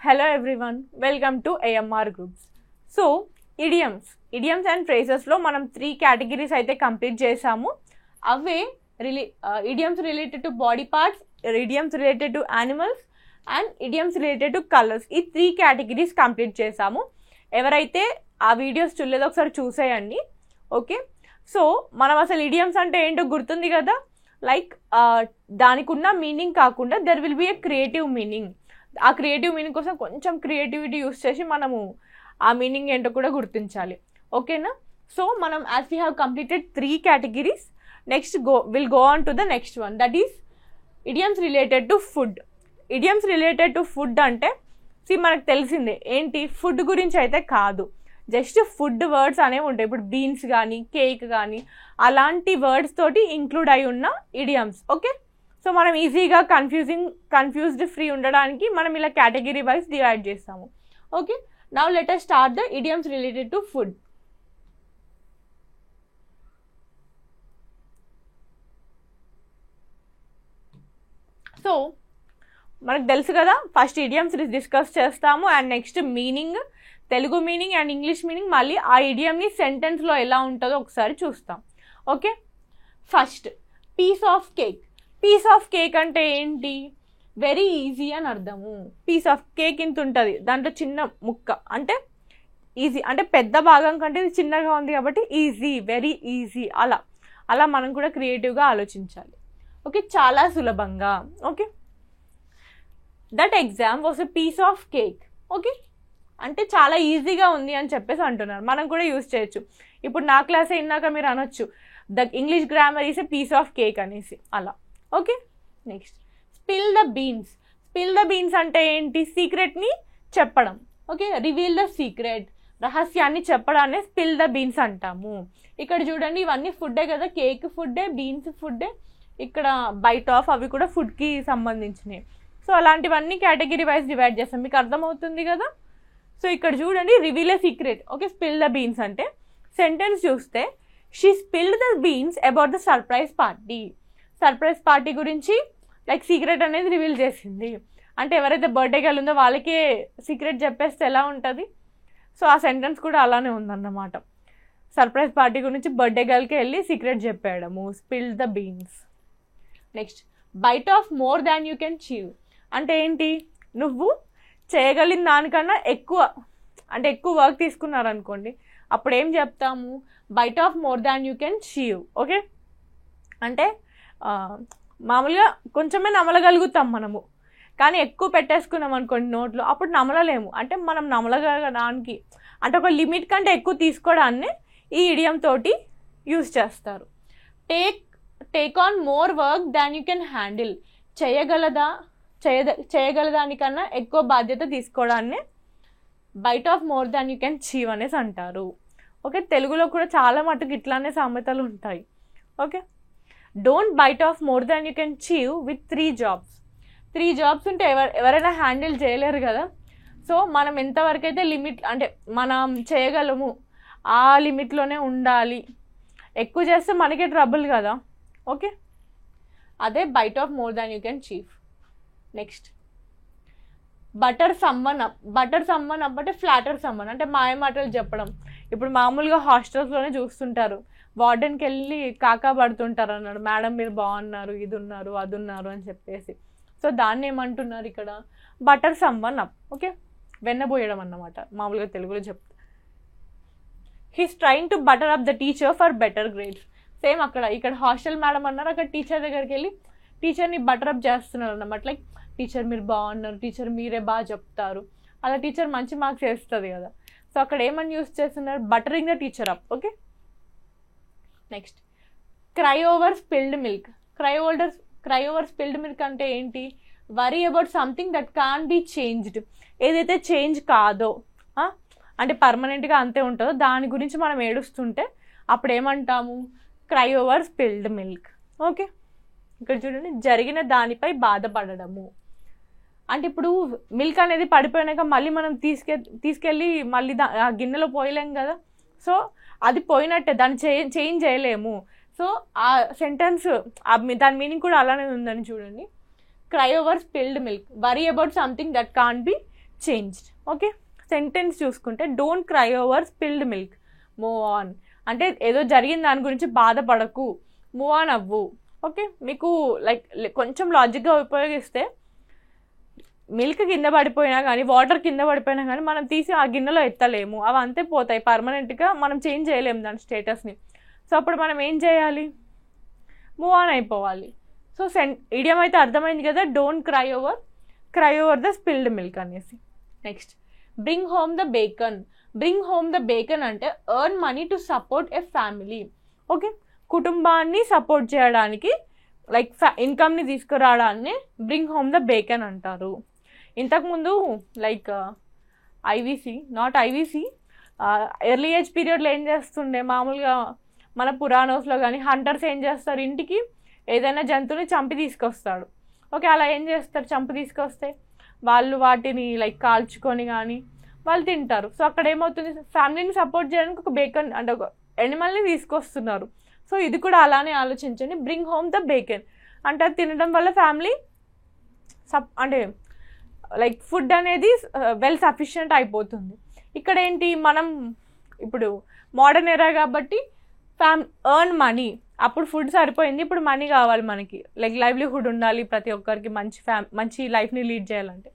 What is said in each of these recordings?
Hello everyone, welcome to AMR Groups. So, idioms and phrases లో మనం 3 categories అయితే complete చేసాము. అవే idioms related to body parts, idioms related to animals and idioms related to colors. ఈ 3 categories complete చేసాము. ఎవరైతే ఆ videos చూడలేదో ఒకసారి చూసేయండి. ఓకే, సో మనం అసలు idioms అంటే ఏంటో గుర్తుంది కదా. లైక్ దానికి ఉన్న మీనింగ్ కాకుండా there will be a creative meaning. ఆ క్రియేటివ్ మీనింగ్ కోసం కొంచెం క్రియేటివిటీ యూస్ చేసి మనము ఆ మీనింగ్ ఏంటో కూడా గుర్తించాలి. ఓకేనా? సో మనం as we have completed 3 categories, next will go on to the next one, that is idioms related to food. Idioms related to food అంటే మనకు తెలిసిందే ఏంటి, ఫుడ్ గురించి అయితే కాదు, జస్ట్ ఫుడ్ వర్డ్స్ అనేవి ఉంటాయి. ఇప్పుడు బీన్స్ కానీ కేక్ కానీ అలాంటి వర్డ్స్ తోటి ఇంక్లూడ్ అయి ఉన్న ఇడియమ్స్. ఓకే, సో మనం ఈజీగా కన్ఫ్యూజ్డ్ ఫ్రీ ఉండడానికి మనం ఇలా కేటగిరీ వైజ్ డివైడ్ చేస్తాము. Okay, now let us start the idioms related to food. So మనకు తెలుసు కదా, ఫస్ట్ ఇడియమ్స్ డిస్కస్ చేస్తాము and next meaning, Telugu meaning and English meaning, మళ్ళీ ఆ ఇడియమ్ని సెంటెన్స్లో ఎలా ఉంటుందో ఒకసారి చూస్తాం. Okay, first piece of cake. Piece of cake అంటే ఏంటి? వెరీ ఈజీ అని అర్థము. పీస్ ఆఫ్ కేక్ ఇంత ఉంటుంది, దాంట్లో చిన్న ముక్క అంటే ఈజీ, అంటే పెద్ద భాగం కంటే ఇది చిన్నగా ఉంది కాబట్టి ఈజీ, వెరీ ఈజీ. అలా మనం కూడా క్రియేటివ్గా ఆలోచించాలి. ఓకే, చాలా సులభంగా. Okay, that exam was a piece of cake. Okay, అంటే చాలా ఈజీగా ఉంది అని చెప్పేసి అంటున్నారు. మనం కూడా యూజ్ చేయొచ్చు. ఇప్పుడు నా క్లాసే ఇన్నాక మీరు అనొచ్చు the English grammar is a piece of cake అనేసి అలా. Okay, next spill the beans. Spill the beans అంటే ఏంటి? సీక్రెట్ని చెప్పడం. ఓకే, రివీల్ ద సీక్రెట్, రహస్యాన్ని చెప్పడాన్ని స్పిల్ ద బీన్స్ అంటాము. ఇక్కడ చూడండి, ఇవన్నీ ఫుడ్డే కదా, కేక్ ఫుడ్డే, బీన్స్ ఫుడ్డే, ఇక్కడ బైట్ ఆఫ్ అవి కూడా ఫుడ్కి సంబంధించినవి. సో అలాంటివన్నీ కేటగిరీ వైజ్ డివైడ్ చేస్తాం, మీకు అర్థమవుతుంది కదా. సో ఇక్కడ చూడండి, reveal A secret. Okay, spill the beans అంటే సెంటెన్స్ చూస్తే she spilled the beans about the surprise party. Surprise party గురించి లైక్ సీక్రెట్ అనేది రివీల్ చేసింది. అంటే ఎవరైతే బర్త్డే గర్ల్ ఉందో వాళ్ళకే సీక్రెట్ చెప్పేస్తే ఎలా ఉంటుంది? సో ఆ సెంటెన్స్ కూడా అలానే ఉందన్నమాట. సర్ప్రైజ్ పార్టీ గురించి బర్త్డే గర్ల్కి వెళ్ళి సీక్రెట్ చెప్పేయడము, spill the beans. Next bite off more than you can chew. అంటే ఏంటి? నువ్వు చేయగలిగిన దానికన్నా ఎక్కువ, అంటే ఎక్కువ వర్క్ తీసుకున్నారనుకోండి, అప్పుడు ఏం చెప్తాము? Bite off more than you can chew. Okay, అంటే మామూలుగా కొంచెమే నమలగలుగుతాం మనము, కానీ ఎక్కువ పెట్టేసుకున్నాం అనుకోండి నోట్లో, అప్పుడు నమలలేము. అంటే మనం నమలగలడానికి, అంటే ఒక లిమిట్ కంటే ఎక్కువ తీసుకోవడాన్ని ఈ ఇడియం తోటి యూజ్ చేస్తారు. Take on more work than you can handle. చేయగలదానికన్నా ఎక్కువ బాధ్యత తీసుకోవడాన్ని bite off more than you can chew అనేసి అంటారు. ఓకే, తెలుగులో కూడా చాలా మటుకు ఇట్లానే సామెతలు ఉంటాయి. Okay, don't byte off more than you can చీవ్ with 3 jobs. 3 jobs ఉంటే ఎవరైనా హ్యాండిల్ చేయలేరు కదా. సో మనం ఎంతవరకు అయితే లిమిట్, అంటే మనం చేయగలము ఆ లిమిట్లోనే ఉండాలి. ఎక్కువ చేస్తే మనకే ట్రబుల్ కదా. ఓకే, అదే bite off more than you can chew. Next butter someone up. Butter someone up అంటే ఫ్లాటర్ సమ్మన్, అంటే మాయ మాటలు చెప్పడం. ఇప్పుడు మామూలుగా హాస్టల్స్లోనే చూస్తుంటారు, వార్డెన్కి వెళ్ళి కాకా పడుతుంటారు అన్నాడు, మేడం మీరు బాగున్నారు, ఇది ఉన్నారు అది ఉన్నారు అని చెప్పేసి. సో దాన్ని ఏమంటున్నారు ఇక్కడ? Butter someone up. ఓకే, వెన్నబోయడం అన్నమాట, మామూలుగా తెలుగులో చెప్తా. He's trying to butter up the teacher for better grades. Same ఇక్కడ హాస్టల్ మేడం అన్నారు, అక్కడ టీచర్ దగ్గరికి వెళ్ళి టీచర్ని బటర్ అప్ చేస్తున్నారు అన్నమాట. లైక్ టీచర్ మీరు బాగున్నారు, టీచర్ మీరే బాగా చెప్తారు, అలా టీచర్ మంచి మార్క్స్ వేస్తుంది కదా. సో అక్కడ ఏమని యూస్ చేస్తున్నారు? Buttering the teacher up. Okay, next cry over spilled milk. Cry over spilled milk అంటే ఏంటి? Worry about something that can be changed. ఏదైతే చేంజ్ కాదో, అంటే పర్మనెంట్గా అంతే ఉంటుందో దాని గురించి మనం ఏడుస్తుంటే అప్పుడు ఏమంటాము? Cry over spilled milk. Okay, ఇక్కడ చూడండి, జరిగిన దానిపై బాధపడము. అంటే ఇప్పుడు మిల్క్ అనేది పడిపోయినాక మళ్ళీ మనం తీసుకెళ్ళి మళ్ళీ ఆ గిన్నెలో పోయలేం కదా. సో అది పోయినట్టే, దాన్ని చేంజ్ చేయలేము. సో ఆ సెంటెన్స్ దాని మీనింగ్ కూడా అలానే ఉందని చూడండి. Cry over spilled milk, worry about something that can be changed. Okay, sentence చూసుకుంటే don't cry over spilled milk, move on. అంటే ఏదో జరిగిన దాని గురించి బాధపడకు, మూవ్ ఆన్ అవ్వు. ఓకే, మీకు లైక్ కొంచెం లాజిక్గా ఉపయోగిస్తే మిల్క్ కింద పడిపోయినా కానీ, వాటర్ కింద పడిపోయినా కానీ మనం తీసి ఆ గిన్నెలో ఎత్తలేము, అవి అంతే పోతాయి పర్మనెంట్గా, మనం చేంజ్ చేయలేము దాని స్టేటస్ని. సో అప్పుడు మనం ఏం చేయాలి, మూవ్ ఆన్ అయిపోవాలి. సో ఇడియం అయితే అర్థమైంది కదా, don't cry over the spilled milk అనేసి. Next, bring home the bacon. Bring home the bacon అంటే earn money to support a family. Okay, కుటుంబాన్ని సపోర్ట్ చేయడానికి లైక్ ఇన్కమ్ని తీసుకురావడాన్ని బ్రింగ్ హోమ్ ద బేకన్ అంటారు. ఇంతకుముందు లైక్ ఐవీసీ ఎర్లీ ఏజ్ పీరియడ్లో ఏం చేస్తుండే, మామూలుగా మన పురాణోస్లో కానీ హంటర్స్ ఏం చేస్తారు, ఇంటికి ఏదైనా జంతువుని చంపి తీసుకొస్తాడు. ఓకే, అలా ఏం చేస్తారు, చంపి తీసుకొస్తే వాళ్ళు వాటిని లైక్ కాల్చుకొని కానీ వాళ్ళు తింటారు. సో అక్కడ ఏమవుతుంది, ఫ్యామిలీని సపోర్ట్ చేయడానికి ఒక బేకన్ అంటే ఒక ఎనిమల్ని తీసుకొస్తున్నారు. సో ఇది కూడా అలానే ఆలోచించండి, బ్రింగ్ హోమ్ ద బేకన్ అంటే అది తినడం వల్ల ఫ్యామిలీ అంటే లైక్ ఫుడ్ అనేది వెల్ సఫిషియంట్ అయిపోతుంది. ఇక్కడ ఏంటి, మనం ఇప్పుడు మోడర్న్ ఎరా కాబట్టి ఎర్న్ మనీ, అప్పుడు ఫుడ్ సరిపోయింది, ఇప్పుడు మనీ కావాలి మనకి, లైక్ లైవ్లీహుడ్ ఉండాలి ప్రతి ఒక్కరికి, మంచి లైఫ్ని లీడ్ చేయాలంటే.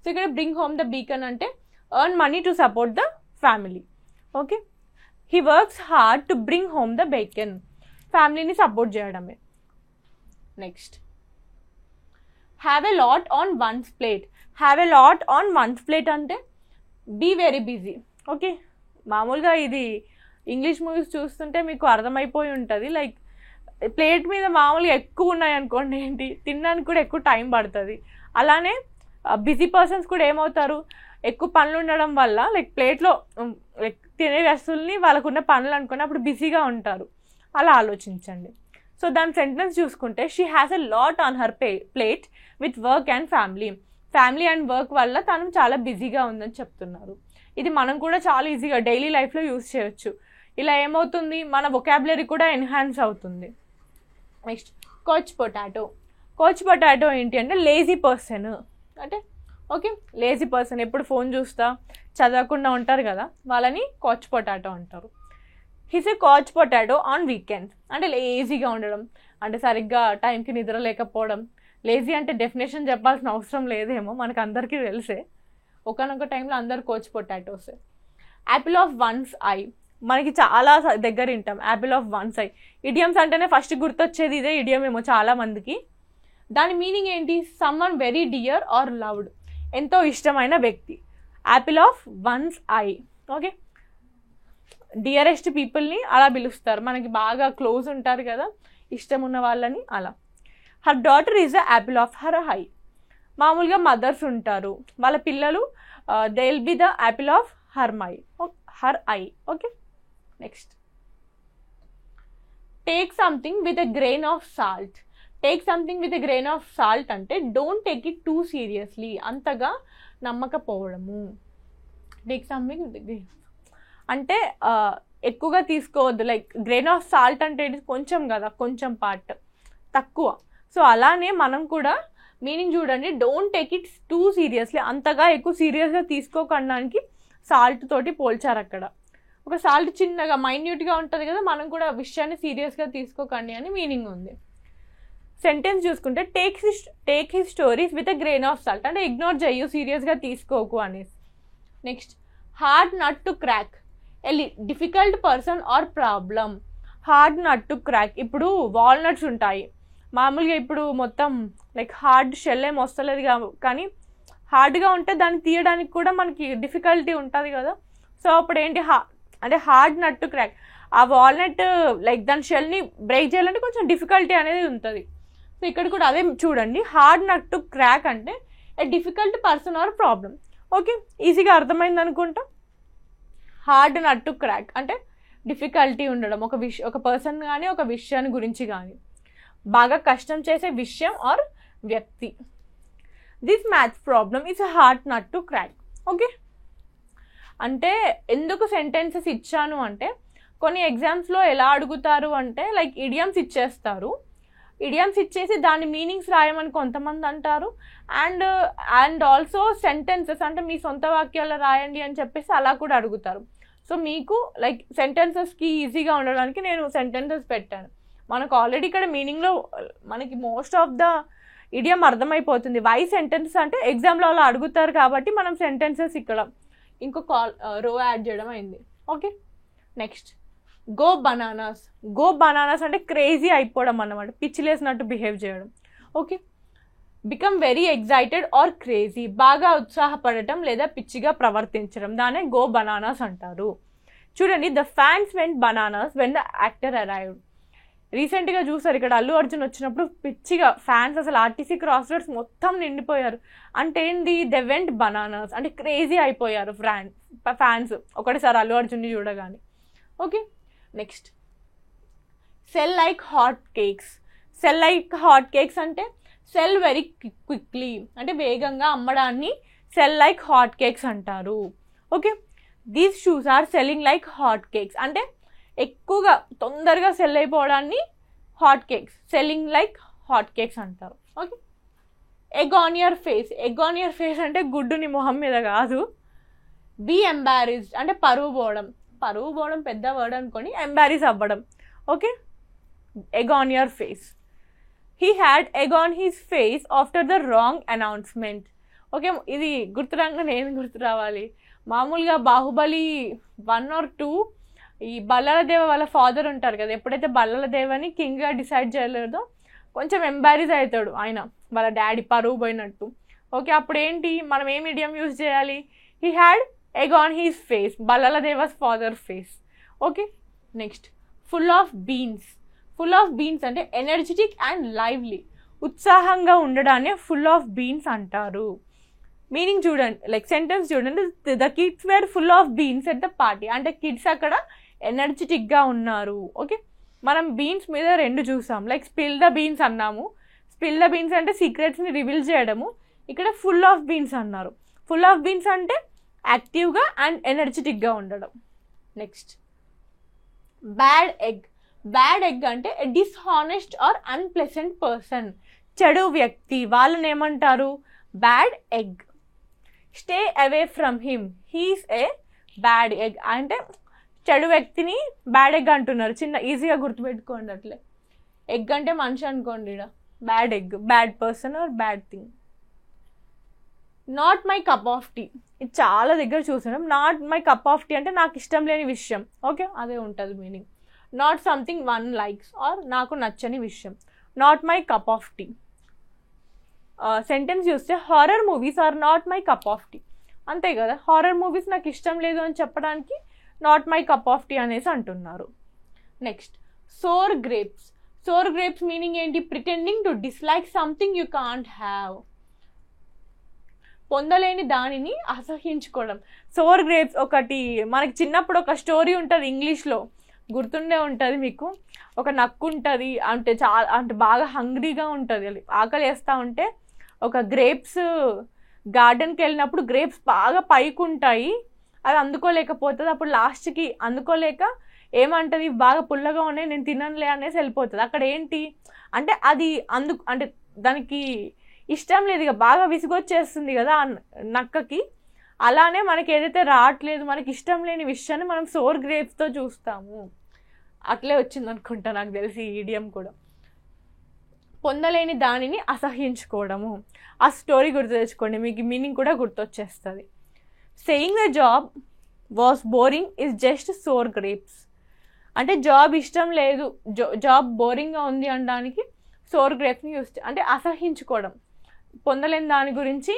సో ఇక్కడ బ్రింగ్ హోమ్ ద బీకన్ అంటే earn money to support the family. Okay, he works hard to bring home the bacon, ఫ్యామిలీని సపోర్ట్ చేయడమే. Next, have a lot on once plate. Have a lot on once plate అంటే be very busy. Okay, మామూలుగా ఇది English movies చూస్తుంటే మీకు అర్థమైపోయి ఉంటుంది, like plate మీద మామూలుగా ఎక్కువ ఉన్నాయి అనుకోండి, ఏంటి తినడానికి కూడా ఎక్కువ టైం పడుతుంది. అలానే బిజీ పర్సన్స్ కూడా ఏమవుతారు, ఎక్కువ పనులు ఉండడం వల్ల లైక్ ప్లేట్లో లైక్ తినే వస్తువుల్ని వాళ్ళకున్న పనులు అనుకుని అప్పుడు బిజీగా ఉంటారు. అలా ఆలోచించండి. సో దాని సెంటెన్స్ చూసుకుంటే she has a lot on her plate with work and family and work వల్ల తను చాలా బిజీగా ఉందని చెప్తున్నారు. ఇది మనం కూడా చాలా ఈజీగా డైలీ లైఫ్లో యూజ్ చేయొచ్చు. ఇలా ఏమవుతుంది, మన వొకాబులరీ కూడా ఎన్హాన్స్ అవుతుంది. నెక్స్ట్, కోచ్ పొటాటో ఏంటి అంటే లేజీ పర్సన్ అంటే. ఓకే, లేజీ పర్సన్ ఎప్పుడు ఫోన్ చూస్తా చదవకుండా ఉంటారు కదా, వాళ్ళని కోచ్ పొటాటో అంటారు. His A coach potato on weekends అంటే లేజీగా ఉండడం, అంటే సరిగ్గా టైంకి నిద్ర లేకపోవడం. లేజీ అంటే డెఫినేషన్ చెప్పాల్సిన అవసరం లేదేమో, మనకు అందరికీ తెలిసే, ఒకనొక టైంలో అందరు couch potatoes. Apple of one's eye మనకి చాలా దగ్గర వింటాం, apple of one's eye. Idioms అంటేనే ఫస్ట్ గుర్తొచ్చేది ఇదే ఇడియం ఏమో చాలా మందికి. దాని మీనింగ్ ఏంటి, someone very dear or loved, ఎంతో ఇష్టమైన వ్యక్తి. Apple of one's eye. Okay, dearest పీపుల్ని అలా పిలుస్తారు, మనకి బాగా క్లోజ్ ఉంటారు కదా ఇష్టం ఉన్న వాళ్ళని అలా. Her daughter is the apple of her eye. మామూలుగా మదర్స్ ఉంటారు, వాళ్ళ పిల్లలు they will be the apple of her eye. Okay, next, take something with a grain of salt. Take something with a grain of salt అంటే don't take it too seriously, అంతగా నమ్మకపోవడము. Take something with grain అంటే ఎక్కువగా తీసుకోవద్దు, like grain of salt అంటే కొంచెం కదా, కొంచెం పార్ట్ తక్కువ. సో అలానే మనం కూడా మీనింగ్ చూడండి, don't take it too seriously, అంతగా ఎక్కువ సీరియస్గా తీసుకోకడానికి సాల్ట్ తోటి పోల్చారు అక్కడ. ఒక సాల్ట్ చిన్నగా మైన్యూట్గా ఉంటుంది కదా, మనం కూడా విషయాన్ని సీరియస్గా తీసుకోకండి అని మీనింగ్ ఉంది. సెంటెన్స్ చూసుకుంటే take his stories with a grain of salt అంటే ఇగ్నోర్ చెయ్యు, సీరియస్గా తీసుకోకు అనేసి. Next, hard nut to crack, a difficult person or problem. Hard nut to crack, ఇప్పుడు వాల్నట్స్ ఉంటాయి మామూలుగా, ఇప్పుడు మొత్తం లైక్ హార్డ్ షెల్ ఏం వస్తలేదు కానీ హార్డ్గా ఉంటే దాన్ని తీయడానికి కూడా మనకి డిఫికల్టీ ఉంటుంది కదా. సో అప్పుడు ఏంటి అంటే హార్డ్ నట్ టు క్రాక్, ఆ వాల్నట్ లైక్ దాని షెల్ని బ్రేక్ చేయాలంటే కొంచెం డిఫికల్టీ అనేది ఉంటుంది. సో ఇక్కడ కూడా అదే చూడండి, హార్డ్ నట్ టు క్రాక్ అంటే a difficult person or problem. Okay, ఈజీగా అర్థమైంది అనుకుంటా. హార్డ్ నట్ టు క్రాక్ అంటే డిఫికల్టీ ఉండడం, ఒక పర్సన్ కానీ ఒక విషయాన్ని గురించి కానీ, బాగా కష్టం చేసే విషయం ఆర్ వ్యక్తి. This maths problem is hard nut to crack. Okay, అంటే ఎందుకు సెంటెన్సెస్ ఇచ్చాను అంటే కొన్ని ఎగ్జామ్స్లో ఎలా అడుగుతారు అంటే లైక్ ఇడియమ్స్ ఇచ్చేస్తారు, ఇడియమ్స్ ఇచ్చేసి దాని మీనింగ్స్ రాయమని కొంతమంది అంటారు. అండ్ ఆల్సో సెంటెన్సెస్ అంటే మీ సొంత వాక్యాల్లో రాయండి అని చెప్పేసి అలా కూడా అడుగుతారు. సో మీకు లైక్ సెంటెన్సెస్కి ఈజీగా ఉండడానికి నేను సెంటెన్సెస్ పెట్టాను. మనకు ఆల్రెడీ ఇక్కడ మీనింగ్లో మనకి మోస్ట్ ఆఫ్ ద ఇడియం అర్థమైపోతుంది. వై సెంటెన్సెస్ అంటే ఎగ్జామ్లో అలా అడుగుతారు కాబట్టి మనం సెంటెన్సెస్ ఇక్కడ ఇంకో రో యాడ్ చేయడం అయింది. Okay, next go bananas. Go bananas అంటే క్రేజీ అయిపోవడం అన్నమాట, పిచ్చిలేసినట్టు బిహేవ్ చేయడం. Okay, become very excited or crazy, బాగా ఉత్సాహపడటం లేదా పిచ్చిగా ప్రవర్తించడం, దానే గో బనానాస్ అంటారు. చూడండి, the fans vent bananas when the actor arrived. రీసెంట్గా చూసారు ఇక్కడ అల్లు అర్జున్ వచ్చినప్పుడు పిచ్చిగా ఫ్యాన్స్ అసలు ఆర్టీసీ క్రాస్ రోడ్స్ మొత్తం నిండిపోయారు. అంటే ఏంది, ద వెంట్ బనానాస్ అంటే క్రేజీ అయిపోయారు ఫ్యాన్స్ ఒకటిసారి అల్లు అర్జున్ని చూడగానే. Okay, next sell like hot cakes. Sell like hot cakes అంటే సెల్ వెరీ క్విక్లీ అంటే వేగంగా అమ్మడాన్ని సెల్ లైక్ హాట్ కేక్స్ అంటారు. Okay, these shoes are selling like hot cakes అంటే ఎక్కువగా తొందరగా సెల్ అయిపోవడాన్ని hot cakes, selling like hot cakes అంటారు. Okay, egg on your face. Egg on your face అంటే గుడ్డుని మొహం మీద కాదు. బీ ఎంబారిస్డ్ అంటే పరువు పోవడం. పరువు పోవడం పెద్ద వర్డ్ అనుకొని ఎంబారిస్ అవ్వడం. Okay, egg on your face. He had egg on his face after the wrong announcement. Okay, ఇది గుర్తురాగానే ఏం గుర్తు రావాలి, మామూలుగా బాహుబలి 1 or 2 ఈ బల్లల దేవ వాళ్ళ ఫాదర్ ఉంటారు కదా, ఎప్పుడైతే బల్లల దేవని కింగ్గా డిసైడ్ చేయలేదో కొంచెం ఎంబారిస్ అవుతాడు ఆయన, వాళ్ళ డాడీ పరువు పోయినట్టు. ఓకే, అప్పుడు ఏంటి, మనం ఏం ఇడియం యూజ్ చేయాలి, he had egg on his face, బల్లల దేవస్ father face. Okay, next full of beans. Full of beans అంటే ఎనర్జెటిక్ అండ్ లైవ్లీ, ఉత్సాహంగా ఉండడాన్ని ఫుల్ ఆఫ్ బీన్స్ అంటారు. మీనింగ్ చూడండి, లైక్ సెంటెన్స్ చూడండి, the kids were full of beans at the party అంటే kids అక్కడ ఎనర్జెటిక్గా ఉన్నారు. ఓకే, మనం బీన్స్ మీద 2 చూసాం, లైక్ స్పిల్ ద బీన్స్ అన్నాము. స్పిల్ ద బీన్స్ అంటే సీక్రెట్స్ని రివీల్ చేయడము, ఇక్కడ ఫుల్ ఆఫ్ బీన్స్ అన్నారు. ఫుల్ ఆఫ్ బీన్స్ అంటే యాక్టివ్గా అండ్ ఎనర్జెటిక్గా ఉండడం. Next bad egg. Bad egg అంటే డిస్హానెస్ట్ ఆర్ అన్ప్లెసెంట్ పర్సన్, చెడు వ్యక్తి, వాళ్ళని ఏమంటారు, bad egg. Stay away from him, he's A bad egg అంటే చెడు వ్యక్తిని బ్యాడ్ ఎగ్ అంటున్నారు. చిన్న ఈజీగా గుర్తుపెట్టుకోండి అట్లే. ఎగ్ అంటే మనిషి అనుకోండి, ఇక్కడ bad egg, bad person or bad thing. Not my cup of tea. ఇది చాలా దగ్గర చూసినాం. Not my cup of tea అంటే నాకు ఇష్టం లేని విషయం. ఓకే, అదే ఉంటుంది meaning. Not something one likes or నాకు నచ్చని విషయం, not my cup of tea. Sentence చూస్తే horror movies are not my cup of tea, అంతే కదా, హారర్ మూవీస్ నాకు ఇష్టం లేదు అని చెప్పడానికి not my cup of tea అనేసి అంటున్నారు. Next sour grapes. Sour grapes meaning ఏంటి, pretending to dislike something you can't have, పొందలేని దానిని అసహించుకోవడం. సోర్ గ్రేప్స్ ఒకటి మనకి చిన్నప్పుడు ఒక స్టోరీ ఉంటుంది ఇంగ్లీష్లో, గుర్తుండే ఉంటుంది మీకు. ఒక నక్కు ఉంటుంది, అంటే చాలా అంటే బాగా హంగ్రీగా ఉంటుంది, ఆకలి వేస్తూ ఉంటే ఒక గ్రేప్స్ గార్డెన్కి వెళ్ళినప్పుడు గ్రేప్స్ బాగా పైకి ఉంటాయి, అది అందుకోలేకపోతుంది. అప్పుడు లాస్ట్కి అందుకోలేక ఏమంటుంది, బాగా పుల్లగా ఉన్నాయి నేను తిననులే అనేసి వెళ్ళిపోతుంది. అక్కడ ఏంటి అంటే అది అంటే దానికి ఇష్టం లేదు, ఇక బాగా విసుగొచ్చేస్తుంది కదా నక్కకి. అలానే మనకి ఏదైతే రావట్లేదు, మనకి ఇష్టం లేని విషయాన్ని మనం సోర్ గ్రేప్స్తో చూస్తాము. అట్లే వచ్చింది అనుకుంటా నాకు తెలిసి ఈ ఈడియం కూడా. పొందలేని దానిని అసహించుకోవడము, ఆ స్టోరీ గుర్తు తెచ్చుకోండి, మీకు మీనింగ్ కూడా గుర్తొచ్చేస్తుంది. Saying the job was boring is just sour grapes అంటే జాబ్ ఇష్టం లేదు, జాబ్ బోరింగ్గా ఉంది అనడానికి సోర్ గ్రేప్స్ని యూస్ అంటే అసహించుకోవడం, పొందలేని దాని గురించి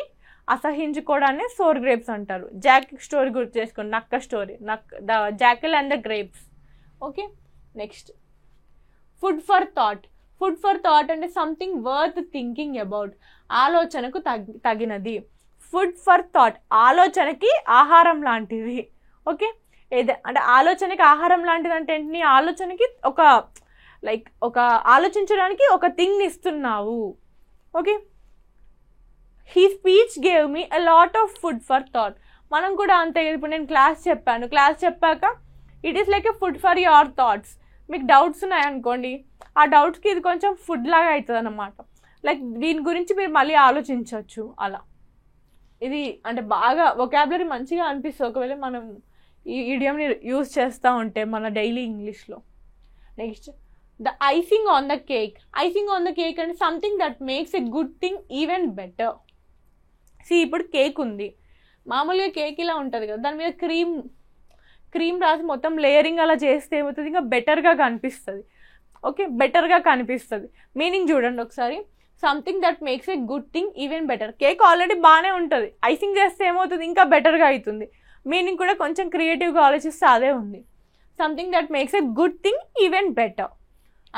అసహించుకోవడాన్ని సోర్ గ్రేప్స్ అంటారు. జాక్ స్టోరీ గుర్తు చేసుకోండి, నక్క story, the jackal and the grapes. Okay, next food for thought. Food for thought అంటే సంథింగ్ వర్త్ థింకింగ్ అబౌట్, ఆలోచనకు తగినది. ఫుడ్ ఫర్ థాట్ ఆలోచనకి ఆహారం లాంటిది. ఓకే, అంటే ఆలోచనకి ఆహారం లాంటిది అంటే ఏంటి, ఆలోచనకి ఒక ఆలోచించడానికి ఒక థింగ్ని ఇస్తున్నావు. Okay, he speech gave me a lot of food for thought. మనం కూడా అంతే, ఇప్పుడు నేను క్లాస్ చెప్పాను, క్లాస్ చెప్పాక it is like a food for your thoughts. మీకు డౌట్స్ ఉన్నాయనుకోండి, ఆ డౌట్స్కి ఇది కొంచెం ఫుడ్ లాగా అవుతుంది అన్నమాట. లైక్ దీని గురించి మీరు మళ్ళీ ఆలోచించవచ్చు. అలా ఇది అంటే బాగా వొకాబులరీ మంచిగా అనిపిస్తుంది ఒకవేళ మనం ఈ ఇడియంని యూజ్ చేస్తూ ఉంటే మన డైలీ ఇంగ్లీష్లో. Next the icing on the cake. Icing on the cake అంటే something that makes a good thing even better. ఇప్పుడు కేక్ ఉంది, మామూలుగా కేక్ ఇలా ఉంటుంది కదా, దాని మీద క్రీమ్ రాసి మొత్తం లేయరింగ్ అలా చేస్తే ఏమవుతుంది, ఇంకా బెటర్గా కనిపిస్తుంది. ఓకే, బెటర్గా కనిపిస్తుంది. మీనింగ్ చూడండి ఒకసారి. Something that makes a good thing even better. Cake already బాగానే ఉంటుంది, ఐసింగ్ చేస్తే ఏమవుతుంది, ఇంకా బెటర్గా అవుతుంది. మీనింగ్ కూడా కొంచెం క్రియేటివ్గా ఆలోచిస్తే అదే ఉంది. Something that makes a good thing even better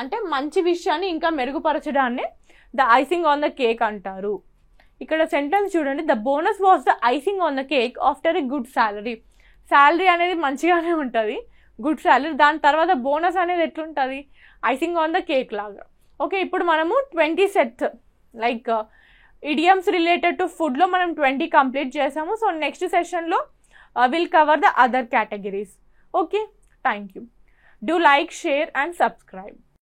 అంటే మంచి విషయాన్ని ఇంకా మెరుగుపరచడాన్ని the icing on the cake అంటారు. ఇక్కడ సెంటెన్స్ చూడండి. The bonus was the icing on the cake after a good salary. Salary అనేది మంచిగానే ఉంటుంది, గుడ్ శాలరీ. దాని తర్వాత బోనస్ అనేది ఎట్లుంటుంది, ఐసింగ్ ఆన్ ద కేక్ లాగా. ఓకే, ఇప్పుడు మనము 20 set like idioms related to ఫుడ్లో మనం 20 కంప్లీట్ చేసాము. సో నెక్స్ట్ సెషన్లో will cover the other categories. Okay, thank you. Do like, share and subscribe.